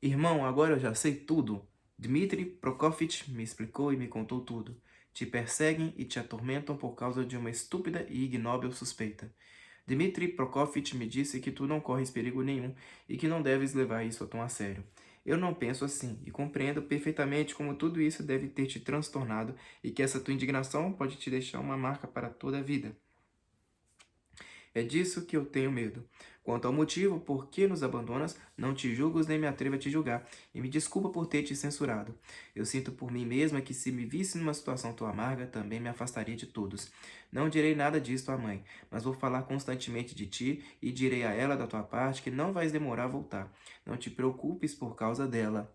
Irmão, agora eu já sei tudo. Dmitri Prokofitch me explicou e me contou tudo. Te perseguem e te atormentam por causa de uma estúpida e ignóbil suspeita. Dmitri Prokofitch me disse que tu não corres perigo nenhum e que não deves levar isso tão a sério. Eu não penso assim e compreendo perfeitamente como tudo isso deve ter te transtornado e que essa tua indignação pode te deixar uma marca para toda a vida. É disso que eu tenho medo. Quanto ao motivo por que nos abandonas, não te julgo nem me atrevo a te julgar, e me desculpa por ter te censurado. Eu sinto por mim mesma que se me visse numa situação tão amarga, também me afastaria de todos. Não direi nada disto à mãe, mas vou falar constantemente de ti, e direi a ela da tua parte que não vais demorar a voltar. Não te preocupes por causa dela.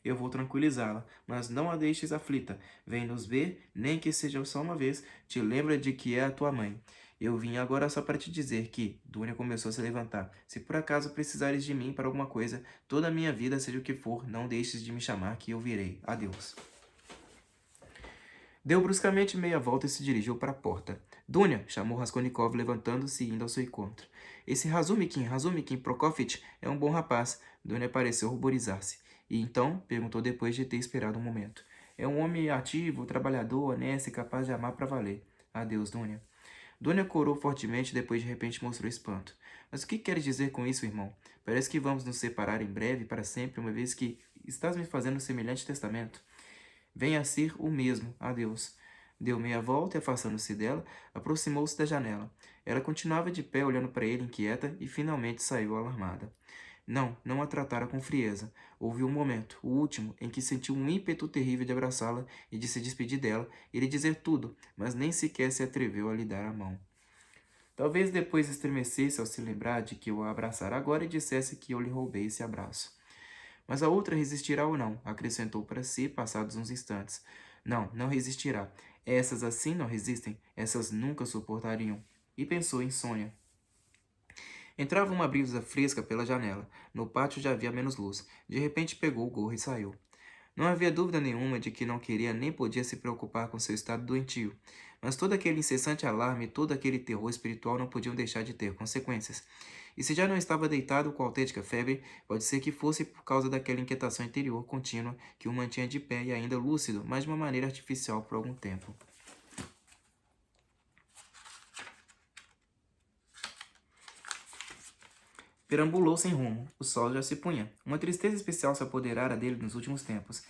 Eu vou tranquilizá-la, mas não a deixes aflita. Vem nos ver, nem que seja só uma vez, te lembra de que é a tua mãe. Eu vim agora só para te dizer que, Dunia começou a se levantar, se por acaso precisares de mim para alguma coisa, toda a minha vida, seja o que for, não deixes de me chamar que eu virei. Adeus. Deu bruscamente meia volta e se dirigiu para a porta. Dunia, chamou Raskolnikov levantando-se e indo ao seu encontro. Esse Razumikin Prokofitch é um bom rapaz. Dunia pareceu ruborizar-se. E então, perguntou depois de ter esperado um momento. É um homem ativo, trabalhador, honesto e capaz de amar para valer. Adeus, Dunia. Dunia corou fortemente e depois de repente mostrou espanto. Mas o que queres dizer com isso, irmão? Parece que vamos nos separar em breve para sempre, uma vez que estás me fazendo um semelhante testamento. Venha a ser o mesmo. Adeus. Deu meia volta e, afastando-se dela, aproximou-se da janela. Ela continuava de pé, olhando para ele inquieta, e finalmente saiu alarmada. Não a tratara com frieza. Houve um momento, o último, em que sentiu um ímpeto terrível de abraçá-la e de se despedir dela e lhe dizer tudo, mas nem sequer se atreveu a lhe dar a mão. Talvez depois estremecesse ao se lembrar de que eu a abraçara agora e dissesse que eu lhe roubei esse abraço. Mas a outra resistirá ou não, acrescentou para si, passados uns instantes. Não resistirá. Essas assim não resistem, essas nunca suportariam. E pensou em Sônia. Entrava uma brisa fresca pela janela. No pátio já havia menos luz. De repente pegou o gorro e saiu. Não havia dúvida nenhuma de que não queria nem podia se preocupar com seu estado doentio. Mas todo aquele incessante alarme e todo aquele terror espiritual não podiam deixar de ter consequências. E se já não estava deitado com autêntica febre, pode ser que fosse por causa daquela inquietação interior contínua que o mantinha de pé e ainda lúcido, mas de uma maneira artificial por algum tempo. Perambulou sem rumo. O sol já se punha. Uma tristeza especial se apoderara dele nos últimos tempos.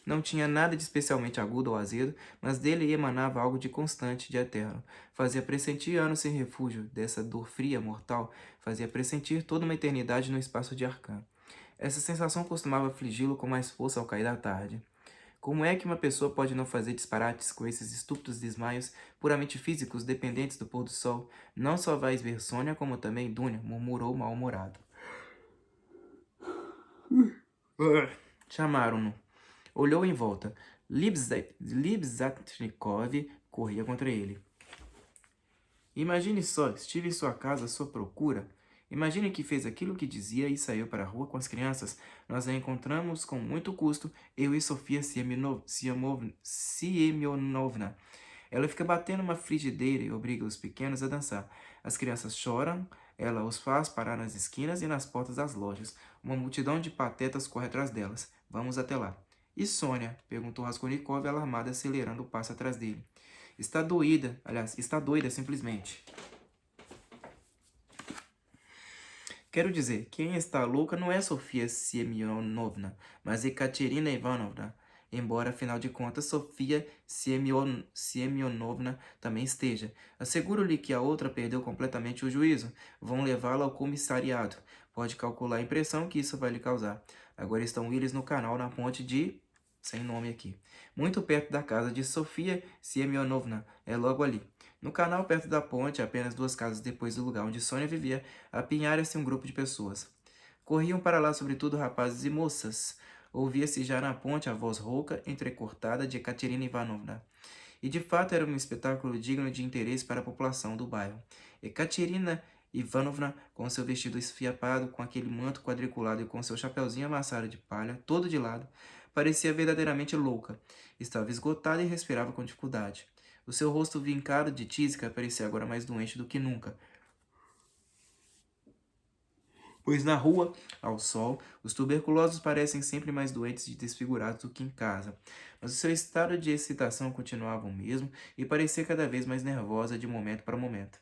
Não tinha nada de especialmente agudo ou azedo, mas dele emanava algo de constante, de eterno. Fazia pressentir anos sem refúgio dessa dor fria, mortal. Fazia pressentir toda uma eternidade no espaço de Arcan. Essa sensação costumava afligi-lo com mais força ao cair da tarde. Como é que uma pessoa pode não fazer disparates com esses estúpidos desmaios puramente físicos dependentes do pôr do sol? Não só vais ver Sônia, como também Dunia, murmurou mal-humorado. Chamaram-no. Olhou em volta. Libzatnikov corria contra ele. Imagine só, estive em sua casa à sua procura. Imagine que fez aquilo que dizia e saiu para a rua com as crianças. Nós a encontramos com muito custo, eu e Sofia Siemionovna. Ela fica batendo uma frigideira e obriga os pequenos a dançar. As crianças choram, ela os faz parar nas esquinas e nas portas das lojas. Uma multidão de patetas corre atrás delas. Vamos até lá. E Sônia? Perguntou Raskolnikov, alarmada, acelerando o passo atrás dele. Está doida simplesmente. Quero dizer, quem está louca não é Sofia Siemionovna, mas Ekaterina Ivanovna. Embora, afinal de contas, Sofia Siemionovna também esteja. Asseguro-lhe que a outra perdeu completamente o juízo. Vão levá-la ao comissariado. Pode calcular a impressão que isso vai lhe causar. Agora estão eles no canal na ponte de... sem nome aqui. Muito perto da casa de Sofia Siemionovna. É logo ali. No canal, perto da ponte, apenas 2 casas depois do lugar onde Sônia vivia, apinhara-se um grupo de pessoas. Corriam para lá sobretudo rapazes e moças. Ouvia-se já na ponte a voz rouca, entrecortada de Ekaterina Ivanovna. E de fato era um espetáculo digno de interesse para a população do bairro. Ekaterina Ivanovna, com seu vestido esfiapado, com aquele manto quadriculado e com seu chapeuzinho amassado de palha, todo de lado, parecia verdadeiramente louca. Estava esgotada e respirava com dificuldade. O seu rosto vincado de tísica parecia agora mais doente do que nunca. pois na rua, ao sol, os tuberculosos parecem sempre mais doentes e desfigurados do que em casa. Mas o seu estado de excitação continuava o mesmo e parecia cada vez mais nervosa de momento para momento.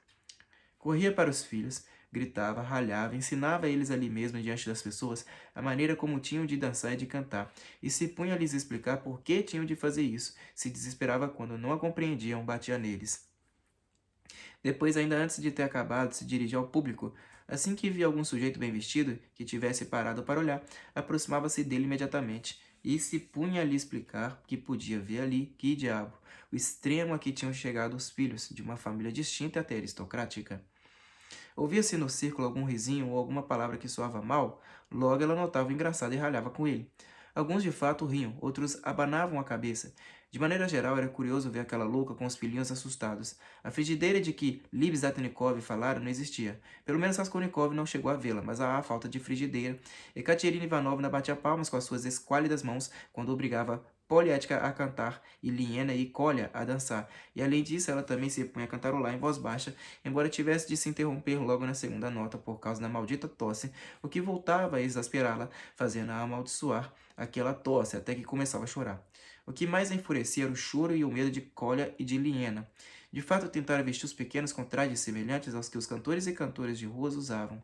Corria para os filhos, gritava, ralhava, ensinava a eles ali mesmo diante das pessoas a maneira como tinham de dançar e de cantar, e se punha a lhes explicar por que tinham de fazer isso, se desesperava quando não a compreendiam, batia neles. Depois, ainda antes de ter acabado, se dirigia ao público. Assim que via algum sujeito bem vestido, que tivesse parado para olhar, aproximava-se dele imediatamente, e se punha a lhe explicar que podia ver ali, que diabo, o extremo a que tinham chegado os filhos, de uma família distinta e até aristocrática. Ouvia-se no círculo algum risinho ou alguma palavra que soava mal, logo ela notava o engraçado e ralhava com ele. Alguns de fato riam, outros abanavam a cabeça. De maneira geral, era curioso ver aquela louca com os filhinhos assustados. A frigideira de que Libzhatnikov falara não existia. Pelo menos Raskolnikov não chegou a vê-la, mas há falta de frigideira. Ekaterina Ivanovna batia palmas com as suas esquálidas mãos quando obrigava Polietka a cantar e Liena e Kolya a dançar. E além disso, ela também se punha a cantarolar em voz baixa, embora tivesse de se interromper logo na segunda nota por causa da maldita tosse, o que voltava a exasperá-la, fazendo-a amaldiçoar aquela tosse até que começava a chorar. O que mais a enfurecia era o choro e o medo de Kolya e de Liena. De fato, tentara vestir os pequenos com trajes semelhantes aos que os cantores e cantoras de ruas usavam.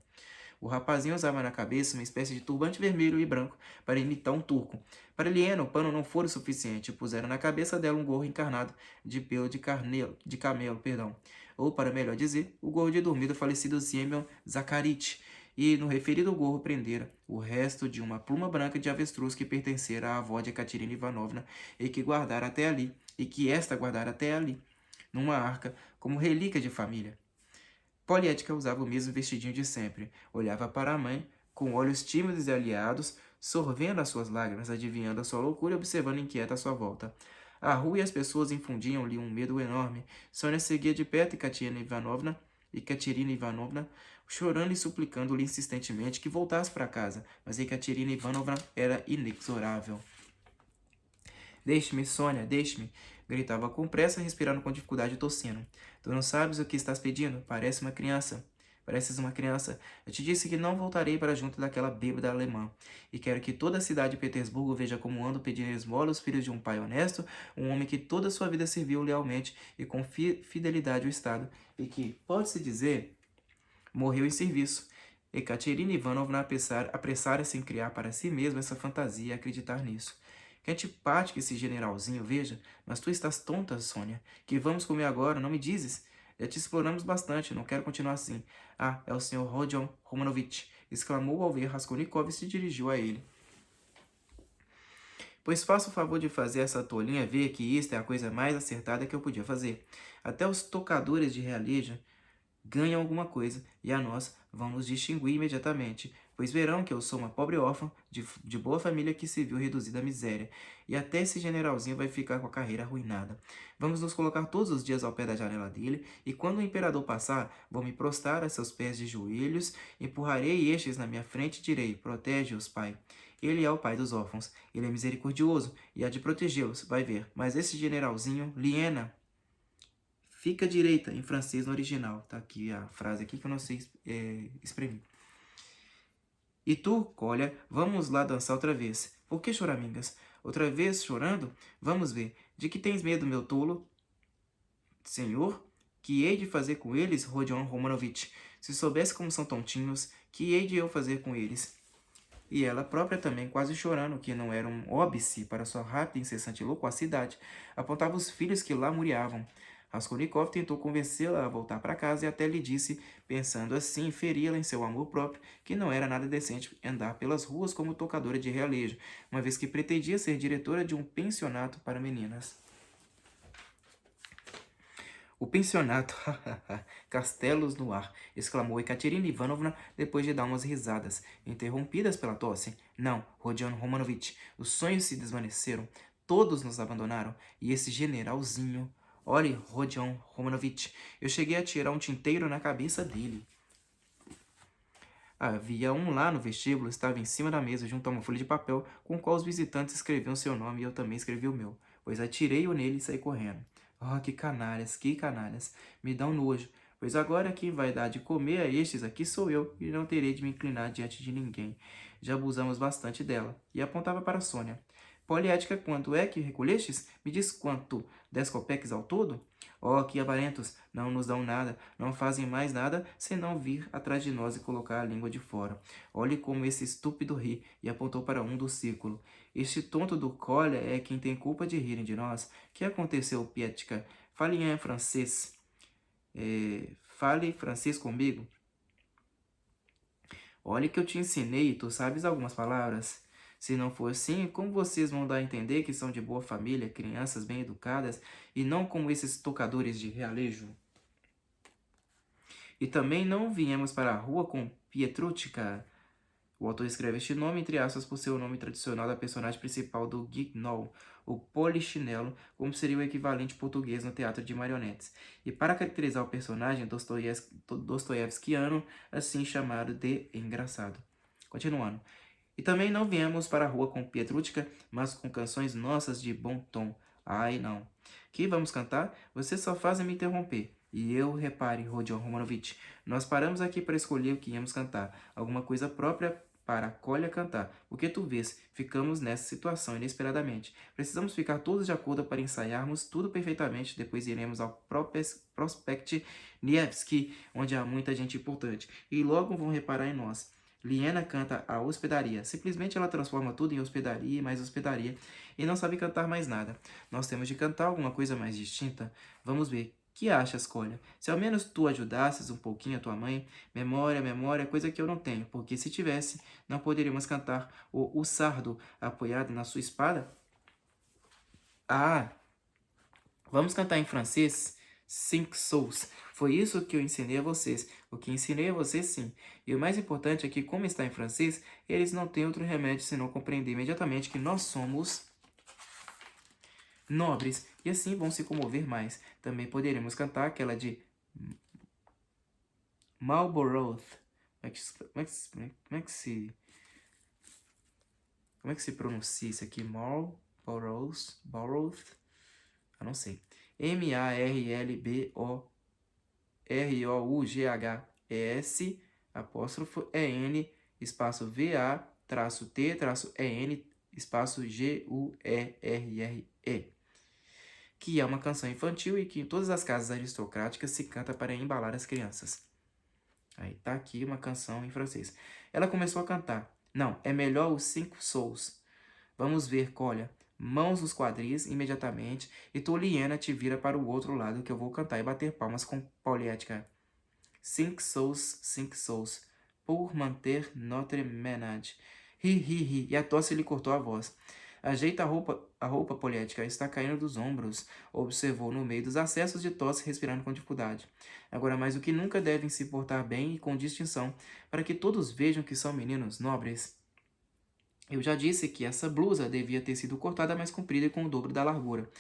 O rapazinho usava na cabeça uma espécie de turbante vermelho e branco para imitar um turco. Para Liena, o pano não fora o suficiente e puseram na cabeça dela um gorro encarnado de pelo de camelo, ou, para melhor dizer, o gorro de dormir do falecido Semyon Zakharich, e no referido gorro prendera o resto de uma pluma branca de avestruz que pertencera à avó de Ekaterina Ivanovna e que esta guardara até ali, numa arca, como relíquia de família. Polietka usava o mesmo vestidinho de sempre. Olhava para a mãe, com olhos tímidos e aliados, sorvendo as suas lágrimas, adivinhando a sua loucura e observando inquieta a sua volta. A rua e as pessoas infundiam-lhe um medo enorme. Sônia seguia de perto Ekaterina Ivanovna, chorando e suplicando-lhe insistentemente que voltasse para casa, mas Ekaterina Ivanovna era inexorável. Deixe-me, Sônia, deixe-me, gritava com pressa, respirando com dificuldade e tossindo. Tu não sabes o que estás pedindo? Pareces uma criança. Eu te disse que não voltarei para junto daquela bêbada alemã. E quero que toda a cidade de Petersburgo veja como ando pedindo esmola aos filhos de um pai honesto, um homem que toda a sua vida serviu lealmente e com fidelidade ao Estado, e que, pode-se dizer, morreu em serviço. Ekaterina Ivanovna apressara-se em criar para si mesma essa fantasia e acreditar nisso. Que antipático esse generalzinho, veja. Mas tu estás tonta, Sônia. Que vamos comer agora, não me dizes? Já te exploramos bastante, não quero continuar assim. Ah, é o Sr. Rodion Romanovich, exclamou ao ver Raskolnikov e se dirigiu a ele. Pois faça o favor de fazer essa tolinha ver que isto é a coisa mais acertada que eu podia fazer. Até os tocadores de realejo ganham alguma coisa, e a nós vão nos distinguir imediatamente, pois verão que eu sou uma pobre órfã de boa família que se viu reduzida à miséria, e até esse generalzinho vai ficar com a carreira arruinada. Vamos nos colocar todos os dias ao pé da janela dele, e quando o imperador passar, vou me prostrar a seus pés de joelhos, empurrarei estes na minha frente e direi, protege-os, pai. Ele é o pai dos órfãos, ele é misericordioso, e há de protegê-los, vai ver. Mas esse generalzinho, Liena, fica direita, em francês no original. Tá aqui a frase aqui que eu não sei exprimir. E tu, Kolya, vamos lá dançar outra vez. Por que choramingas? Outra vez chorando? Vamos ver. De que tens medo, meu tolo? Senhor? Que hei de fazer com eles, Rodion Romanovich? Se soubesse como são tontinhos, que hei de eu fazer com eles? E ela própria também, quase chorando, que não era um óbice para sua rápida e incessante loquacidade, apontava os filhos que lá muriavam. Raskolnikov tentou convencê-la a voltar para casa e até lhe disse, pensando assim, feri-la em seu amor próprio, que não era nada decente andar pelas ruas como tocadora de realejo, uma vez que pretendia ser diretora de um pensionato para meninas. O pensionato, castelos no ar, exclamou Ekaterina Ivanovna depois de dar umas risadas, interrompidas pela tosse. Não, Rodion Romanovich, os sonhos se desvaneceram, todos nos abandonaram, e esse generalzinho... Olhe, Rodion Romanovich, eu cheguei a tirar um tinteiro na cabeça dele. Havia um lá no vestíbulo, estava em cima da mesa, junto a uma folha de papel, com o qual os visitantes escreviam seu nome e eu também escrevi o meu, pois atirei-o nele e saí correndo. Oh, que canalhas, me dão nojo, pois agora quem vai dar de comer a estes aqui sou eu, e não terei de me inclinar diante de ninguém. Já abusamos bastante dela. E apontava para Sônia. Poliética, quanto é que recolhestes? Me diz quanto? 10 copeques ao todo? Oh, que avarentos! Não nos dão nada, não fazem mais nada senão vir atrás de nós e colocar a língua de fora. Olhe como esse estúpido ri, e apontou para um do círculo. Este tonto do Colha é quem tem culpa de rirem de nós. Que aconteceu, Pietka? Fale em francês. Fale francês comigo. Olhe que eu te ensinei e tu sabes algumas palavras. Se não for assim, como vocês vão dar a entender que são de boa família, crianças bem educadas, e não como esses tocadores de realejo? E também não viemos para a rua com Pietruchka. O autor escreve este nome entre aspas por ser o nome tradicional da personagem principal do Guignol, o Polichinelo, como seria o equivalente português no teatro de marionetes. E para caracterizar o personagem dostoiévskiano, assim chamado de engraçado. Continuando. E também não viemos para a rua com Pietruchka, mas com canções nossas de bom tom. Ai, não. Que vamos cantar? Você só faz me interromper. E eu, repare, Rodion Romanovich, nós paramos aqui para escolher o que íamos cantar. Alguma coisa própria para a Kolya cantar. Porque tu vês, ficamos nessa situação inesperadamente. Precisamos ficar todos de acordo para ensaiarmos tudo perfeitamente. Depois iremos ao Prospect Nevsky, onde há muita gente importante. E logo vão reparar em nós. Liena canta a hospedaria. Simplesmente ela transforma tudo em hospedaria e mais hospedaria. E não sabe cantar mais nada. Nós temos de cantar alguma coisa mais distinta. Vamos ver. Que achas, Kolya? Se ao menos tu ajudasses um pouquinho a tua mãe, memória, memória, coisa que eu não tenho, porque se tivesse, não poderíamos cantar o sardo apoiado na sua espada? Ah, vamos cantar em francês? Cinq Souls. Foi isso que eu ensinei a vocês. O que ensinei a vocês, sim. E o mais importante é que, como está em francês, eles não têm outro remédio senão compreender imediatamente que nós somos nobres, e assim vão se comover mais. Também poderemos cantar aquela de Marlborough. Como é que se pronuncia isso aqui? Marlborough? Eu não sei. Marlboroughes, apóstrofo EN, espaço VA, traço T, traço EN, espaço GUERRE. Que é uma canção infantil e que em todas as casas aristocráticas se canta para embalar as crianças. Aí tá aqui uma canção em francês. Ela começou a cantar. Não, é melhor os 5 souls. Vamos ver, Kolya. Mãos nos quadris imediatamente e tu, Liena, te vira para o outro lado que eu vou cantar e bater palmas com Poliética. 5 souls, pour manter notre ménage. Ri, e a tosse lhe cortou a voz. Ajeita a roupa, Poliética, está caindo dos ombros, observou no meio dos acessos de tosse, respirando com dificuldade. Agora mais do que nunca devem se portar bem e com distinção, para que todos vejam que são meninos nobres. Eu já disse que essa blusa devia ter sido cortada mais comprida e com o dobro da largura.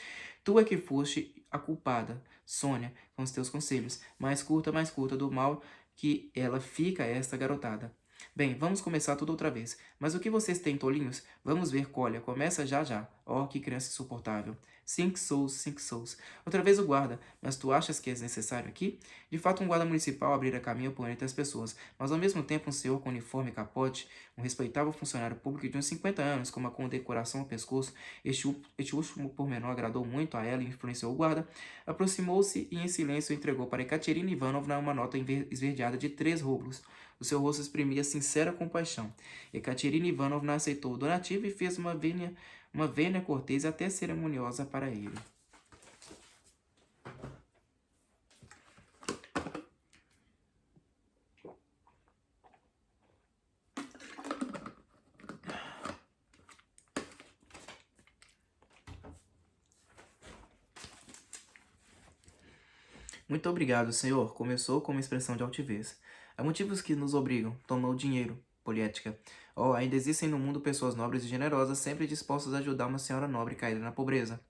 Tu é que foste a culpada, Sônia, com os teus conselhos. Mais curta do mal que ela fica esta garotada. Bem, vamos começar tudo outra vez. Mas o que vocês têm, tolinhos? Vamos ver, Kolya. Começa já. Oh, que criança insuportável. 5 souls. Outra vez o guarda. Mas tu achas que é necessário aqui? De fato, um guarda municipal abrira caminho por entre as pessoas. Mas ao mesmo tempo, um senhor com uniforme e capote, um respeitável funcionário público de uns 50 anos, com uma condecoração ao pescoço, este último pormenor agradou muito a ela e influenciou o guarda, aproximou-se e em silêncio entregou para Ekaterina Ivanovna uma nota esverdeada de 3 rublos. O seu rosto exprimia sincera compaixão. Ekaterina Ivanovna aceitou o donativo e fez uma vênia cortês e até cerimoniosa para ele. Muito obrigado, senhor. Começou com uma expressão de altivez. Há motivos que nos obrigam. Tomou o dinheiro. Poliética. Oh, ainda existem no mundo pessoas nobres e generosas, sempre dispostas a ajudar uma senhora nobre caída na pobreza.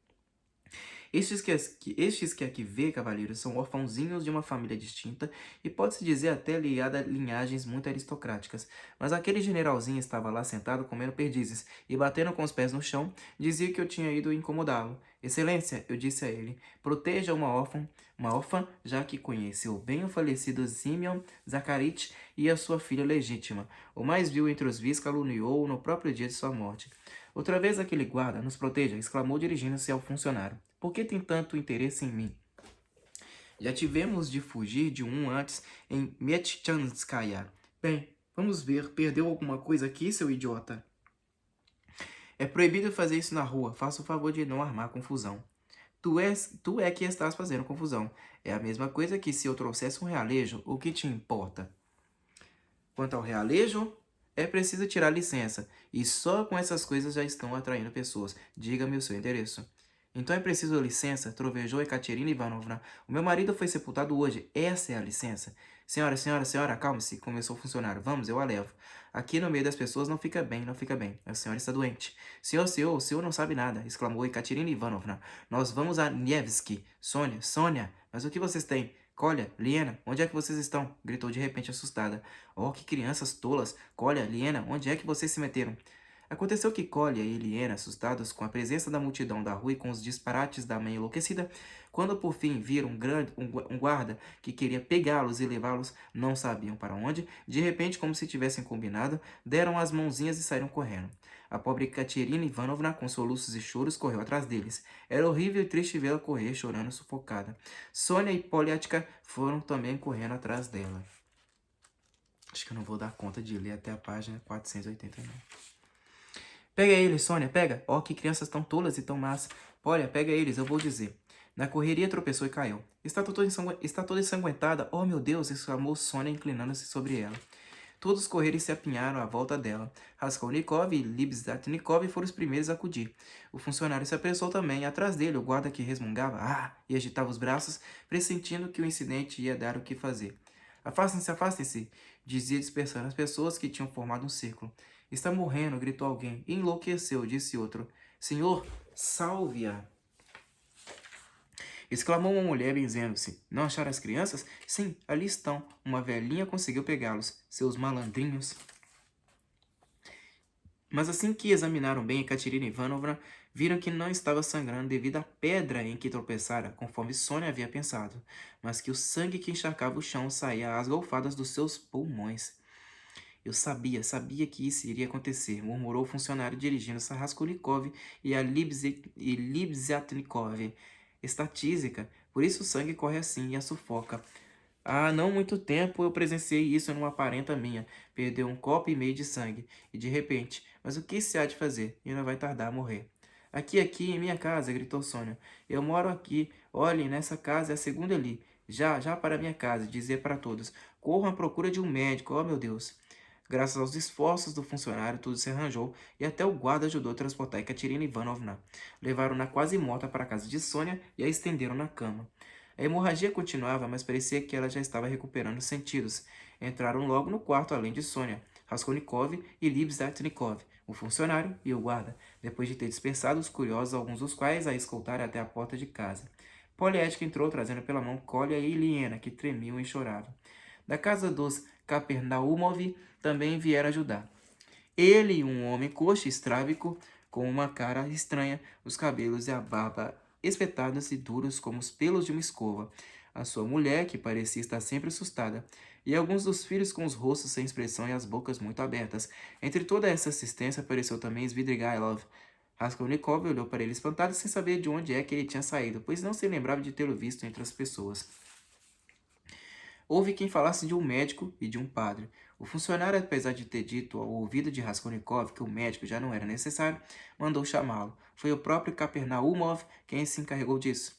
Estes que aqui vê, cavalheiros, são orfãozinhos de uma família distinta e pode-se dizer até ligada a linhagens muito aristocráticas. Mas aquele generalzinho estava lá sentado comendo perdizes e batendo com os pés no chão, dizia que eu tinha ido incomodá-lo. Excelência, eu disse a ele, proteja uma órfã, já que conheceu bem o falecido Simeon Zacharite e a sua filha legítima. O mais vil entre os vis caluniou-o no próprio dia de sua morte. Outra vez aquele guarda, nos proteja, exclamou dirigindo-se ao funcionário. Por que tem tanto interesse em mim? Já tivemos de fugir de um antes em Mietchanskaya. Bem, vamos ver, perdeu alguma coisa aqui, seu idiota? É proibido fazer isso na rua. Faça o favor de não armar confusão. Tu é que estás fazendo confusão. É a mesma coisa que se eu trouxesse um realejo, o que te importa? Quanto ao realejo, é preciso tirar licença. E só com essas coisas já estão atraindo pessoas. Diga-me o seu endereço. Então é preciso licença, trovejou Ekaterina Ivanovna. O meu marido foi sepultado hoje. Essa é a licença. Senhora, acalme-se, começou o funcionário. Vamos, eu a levo. Aqui no meio das pessoas não fica bem, não fica bem. A senhora está doente. O senhor não sabe nada, exclamou Ekaterina Ivanovna. Nós vamos a Nevsky. Sônia, mas o que vocês têm? Kolya, Liena, onde é que vocês estão? Gritou de repente assustada. Oh, que crianças tolas! Kolya, Liena, onde é que vocês se meteram? Aconteceu que Kolya e Liena, assustados com a presença da multidão da rua e com os disparates da mãe enlouquecida, quando por fim viram um guarda que queria pegá-los e levá-los, não sabiam para onde, de repente, como se tivessem combinado, deram as mãozinhas e saíram correndo. A pobre Katerina Ivanovna, com soluços e choros, correu atrás deles. Era horrível e triste vê-la correr, chorando sufocada. Sônia e Polyatka foram também correndo atrás dela. Acho que eu não vou dar conta de ler até a página 489. Pega eles, Sônia, pega. Oh, que crianças tão tolas e tão más. Olha, pega eles, eu vou dizer. Na correria tropeçou e caiu. Está toda ensanguentada. Oh, meu Deus, exclamou Sônia, inclinando-se sobre ela. Todos correram e se apinharam à volta dela. Raskolnikov e Libzatnikov foram os primeiros a acudir. O funcionário se apressou também. Atrás dele, o guarda que resmungava e agitava os braços, pressentindo que o incidente ia dar o que fazer. Afastem-se, dizia dispersando as pessoas que tinham formado um círculo. Está morrendo, gritou alguém. Enlouqueceu, disse outro. Senhor, salve-a! Exclamou uma mulher, benzendo-se. Não acharam as crianças? Sim, ali estão. Uma velhinha conseguiu pegá-los. Seus malandrinhos. Mas assim que examinaram bem Ekaterina Ivanovna, viram que não estava sangrando devido à pedra em que tropeçara, conforme Sônia havia pensado, mas que o sangue que encharcava o chão saía às golfadas dos seus pulmões. Eu sabia que isso iria acontecer, murmurou o funcionário dirigindo-se a Raskolnikov e a Libzatnikov. Está tísica, por isso o sangue corre assim e a sufoca. Há não muito tempo eu presenciei isso numa parenta minha. Perdeu 1,5 copo de sangue. E de repente, mas o que se há de fazer? E não vai tardar a morrer. Aqui, em minha casa, gritou Sônia. Eu moro aqui. Olhem, nessa casa é a segunda ali. Já para minha casa, dizia para todos. Corram à procura de um médico, oh meu Deus. Graças aos esforços do funcionário, tudo se arranjou e até o guarda ajudou a transportar Ekaterina Ivanovna. Levaram-na quase morta para a casa de Sônia e a estenderam na cama. A hemorragia continuava, mas parecia que ela já estava recuperando os sentidos. Entraram logo no quarto, além de Sônia, Raskolnikov e Libzatnikov, o funcionário e o guarda, depois de ter dispersado os curiosos, alguns dos quais a escoltaram até a porta de casa. Polyatka entrou, trazendo pela mão Kolya e Liena, que tremiam e choravam. Da casa dos Kapernaumov também vieram ajudar. Ele e um homem coxo e estrábico, com uma cara estranha, os cabelos e a barba espetados e duros como os pelos de uma escova. A sua mulher, que parecia estar sempre assustada, e alguns dos filhos com os rostos sem expressão e as bocas muito abertas. Entre toda essa assistência apareceu também Svidrigailov. Raskolnikov olhou para ele espantado sem saber de onde é que ele tinha saído, pois não se lembrava de tê-lo visto entre as pessoas. Houve quem falasse de um médico e de um padre. O funcionário, apesar de ter dito ao ouvido de Raskolnikov que o médico já não era necessário, mandou chamá-lo. Foi o próprio Kapernaumov quem se encarregou disso.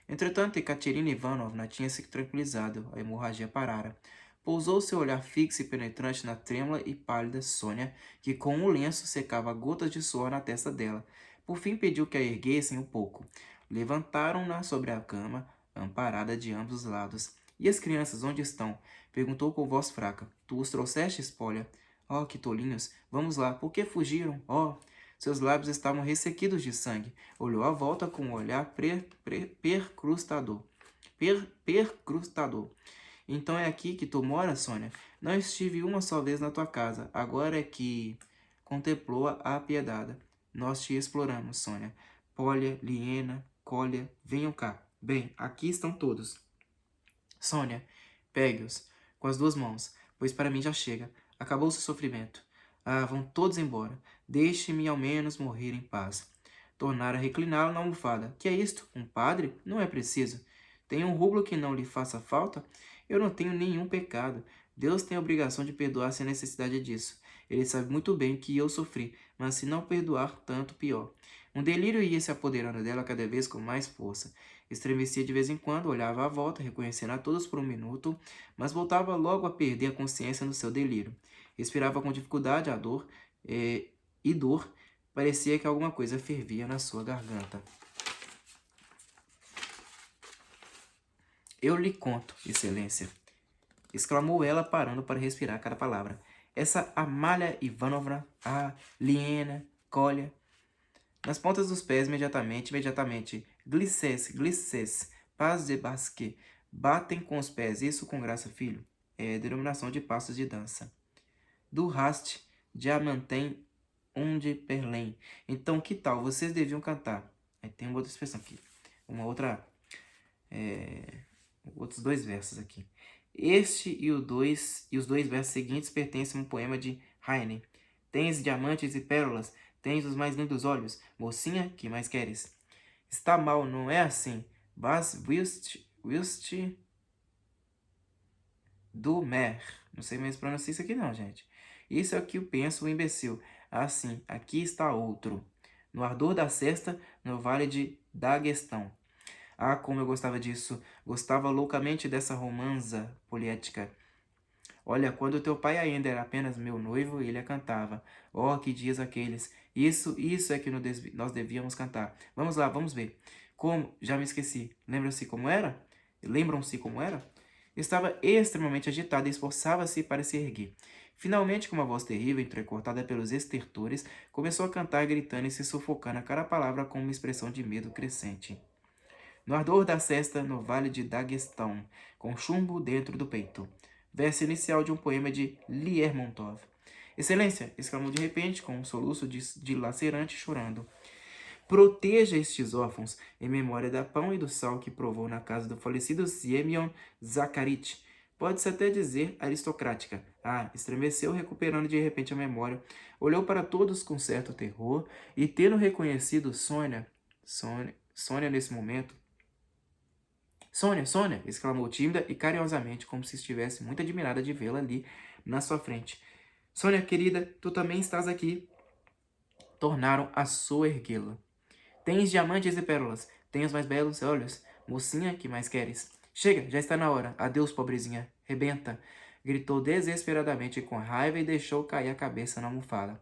Entretanto, Ekaterina Ivanovna tinha se tranquilizado, a hemorragia parara. Pousou seu olhar fixo e penetrante na trêmula e pálida Sônia, que com um lenço secava gotas de suor na testa dela. Por fim pediu que a erguessem um pouco. Levantaram-na sobre a cama, amparada de ambos os lados. E as crianças, onde estão? Perguntou com voz fraca. Tu os trouxeste, Polya? Oh, que tolinhos! Vamos lá, por que fugiram? Oh! Seus lábios estavam ressequidos de sangue. Olhou à volta com um olhar percrustador. Percrustador. Então é aqui que tu moras, Sônia? Não estive uma só vez na tua casa. Agora é que... Contemplou-a apiedada. Nós te exploramos, Sônia. Polya, Liena, Kolya, venham cá. Bem, aqui estão todos. Sônia, pegue-os com as 2 mãos, pois para mim já chega. Acabou-se o sofrimento. Ah, vão todos embora. Deixe-me ao menos morrer em paz. Tornara a recliná-lo na almofada. Que é isto? Um padre? Não é preciso. Tem um rublo que não lhe faça falta? Eu não tenho nenhum pecado. Deus tem a obrigação de perdoar sem necessidade disso. Ele sabe muito bem que eu sofri, mas se não perdoar, tanto pior. Um delírio ia se apoderando dela cada vez com mais força. Estremecia de vez em quando, olhava à volta, reconhecendo a todos por um minuto, mas voltava logo a perder a consciência no seu delírio. Respirava com dificuldade a dor, e dor, parecia que alguma coisa fervia na sua garganta. Eu lhe conto, excelência, exclamou ela, parando para respirar cada palavra. Essa Amália Ivanovna, a Liena, Kolya, nas pontas dos pés, imediatamente, glisses, paz de basque, batem com os pés, isso com graça, filho, é denominação de passos de dança. Do rast, diamantem, de perlém. Então, que tal? Vocês deviam cantar. Aí tem uma outra expressão aqui, outros 2 versos aqui. Este e os 2 versos seguintes pertencem a um poema de Heine. Tens diamantes e pérolas, tens os mais lindos olhos, mocinha, que mais queres? Está mal, não é assim. Was willst du mehr? Não sei mais pronunciar isso aqui não, gente. Isso é o que eu penso, o imbecil. Assim, aqui está outro. No ardor da sesta, no vale de Daguestão. Ah, como eu gostava disso. Gostava loucamente dessa romanza poética. Olha, quando teu pai ainda era apenas meu noivo, ele a cantava. Oh, que dias aqueles. Isso é que nós devíamos cantar. Vamos lá, vamos ver. Como? Já me esqueci. Lembram-se como era? Estava extremamente agitada e esforçava-se para se erguer. Finalmente, com uma voz terrível, entrecortada pelos estertores, começou a cantar, gritando e se sufocando a cada palavra com uma expressão de medo crescente. No ardor da sesta, no vale de Daguestão, com chumbo dentro do peito. Verso inicial de um poema de Lermontov. Excelência, exclamou de repente, com um soluço dilacerante, chorando. Proteja estes órfãos, em memória da pão e do sal que provou na casa do falecido Simeon Zakharich. Pode-se até dizer aristocrática. Ah, estremeceu, recuperando de repente a memória. Olhou para todos com certo terror e, tendo reconhecido Sônia nesse momento, Sônia! Exclamou tímida e carinhosamente, como se estivesse muito admirada de vê-la ali na sua frente. Sônia, querida, tu também estás aqui. Tornaram a soerguê-la. Tens diamantes e pérolas, tens os mais belos olhos. Mocinha, que mais queres? Chega, já está na hora. Adeus, pobrezinha. Rebenta. Gritou desesperadamente com raiva e deixou cair a cabeça na almofada.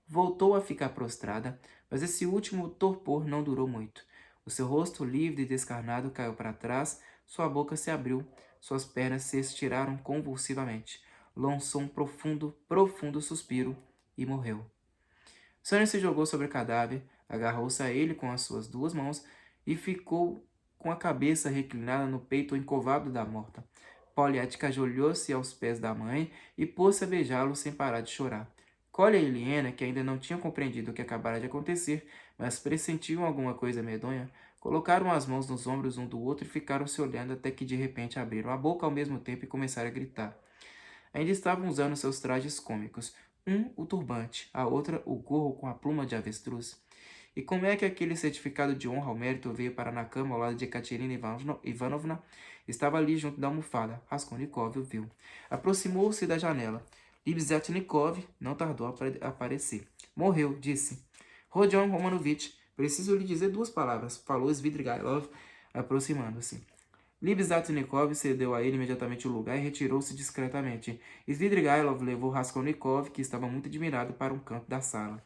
Voltou a ficar prostrada, mas esse último torpor não durou muito. O seu rosto livre e descarnado caiu para trás, sua boca se abriu, suas pernas se estiraram convulsivamente. Lançou um profundo suspiro e morreu. Sônia se jogou sobre o cadáver, agarrou-se a ele com as suas 2 mãos e ficou com a cabeça reclinada no peito encovado da morta. Poliética ajoelhou-se aos pés da mãe e pôs-se a beijá-lo sem parar de chorar. Kolya e Liena, que ainda não tinham compreendido o que acabara de acontecer, mas pressentiam alguma coisa medonha, colocaram as mãos nos ombros um do outro e ficaram se olhando até que de repente abriram a boca ao mesmo tempo e começaram a gritar. Ainda estavam usando seus trajes cômicos, o turbante, a outra o gorro com a pluma de avestruz. E como é que aquele certificado de honra ao mérito veio parar na cama ao lado de Ekaterina Ivanovna? Estava ali junto da almofada. Raskolnikov o viu. Aproximou-se da janela. Libzhatnikov não tardou a aparecer. Morreu, disse. Rodion Romanovich, preciso lhe dizer 2 palavras, falou Svidrigailov, aproximando-se. Libzhatnikov cedeu a ele imediatamente o lugar e retirou-se discretamente. Svidrigailov levou Raskolnikov, que estava muito admirado, para um canto da sala.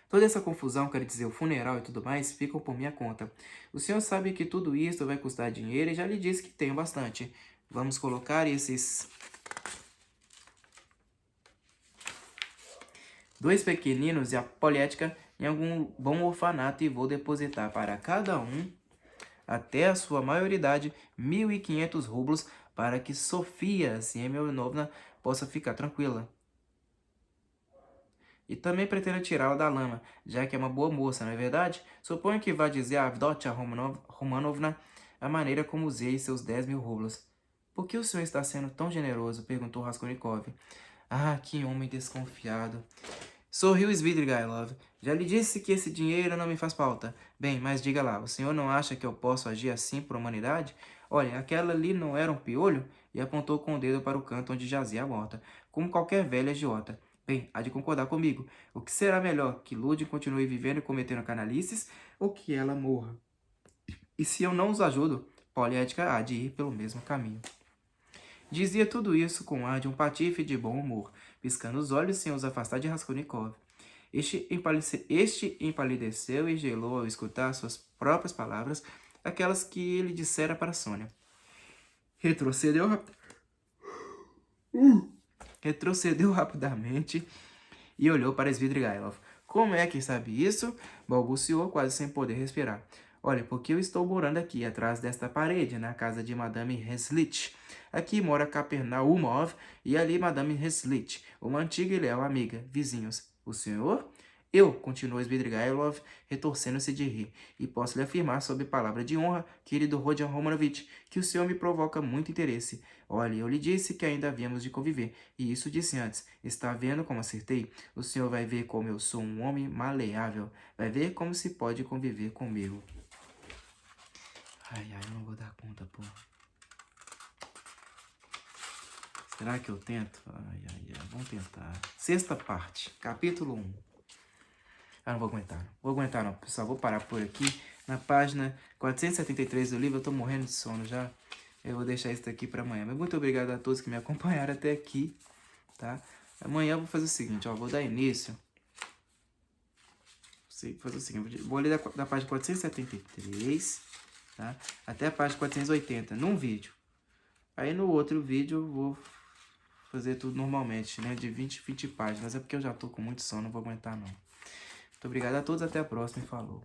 Toda essa confusão, quer dizer, o funeral e tudo mais, ficam por minha conta. O senhor sabe que tudo isso vai custar dinheiro e já lhe disse que tenho bastante. Vamos colocar esses 2 pequeninos e a Poliética em algum bom orfanato e vou depositar para cada um, até a sua maioridade, 1.500 rublos para que Sofia Semyonovna possa ficar tranquila. E também pretendo tirá-la da lama, já que é uma boa moça, não é verdade? Suponho que vá dizer a Avdotya Romanovna a maneira como usei seus 10.000 rublos. Por que o senhor está sendo tão generoso? Perguntou Raskolnikov. Ah, que homem desconfiado. Sorriu Svidrigailov. Já lhe disse que esse dinheiro não me faz falta. Bem, mas diga lá, o senhor não acha que eu posso agir assim por humanidade? Olha, aquela ali não era um piolho? E apontou com o dedo para o canto onde jazia a morta, como qualquer velha agiota. Bem, há de concordar comigo. O que será melhor, que Lud continue vivendo e cometendo canalices, ou que ela morra? E se eu não os ajudo, Poliética há de ir pelo mesmo caminho. Dizia tudo isso com ar de um patife de bom humor, piscando os olhos sem os afastar de Raskolnikov. Este empalideceu e gelou ao escutar suas próprias palavras, aquelas que ele dissera para Sônia. Retrocedeu rapidamente e olhou para Svidrigailov. Como é que sabe isso? Balbuciou, quase sem poder respirar. Olha, porque eu estou morando aqui, atrás desta parede, na casa de Madame Heslitch. Aqui mora Kapernaumov e ali Madame Heslitch, uma antiga e leal amiga, vizinhos. O senhor? Eu, continuou Svidrigailov, retorcendo-se de rir, e posso lhe afirmar, sob palavra de honra, querido Rodion Romanovich, que o senhor me provoca muito interesse. Olha, eu lhe disse que ainda havíamos de conviver, e isso disse antes. Está vendo como acertei? O senhor vai ver como eu sou um homem maleável. Vai ver como se pode conviver comigo. Ai, eu não vou dar conta, pô. Será que eu tento? Ai, vamos tentar. Sexta parte, capítulo 1. Ah, não vou aguentar. Vou aguentar não, pessoal. Vou parar por aqui. Na página 473 do livro, eu tô morrendo de sono já. Eu vou deixar isso daqui para amanhã. Mas muito obrigado a todos que me acompanharam até aqui, tá? Amanhã eu vou fazer o seguinte, ó. Vou dar início. Vou fazer o seguinte, vou ler da página 473, tá? Até a página 480, num vídeo. Aí no outro vídeo eu vou fazer tudo normalmente, né? De 20 páginas. É porque eu já tô com muito sono, não vou aguentar não. Muito obrigado a todos, até a próxima e falou.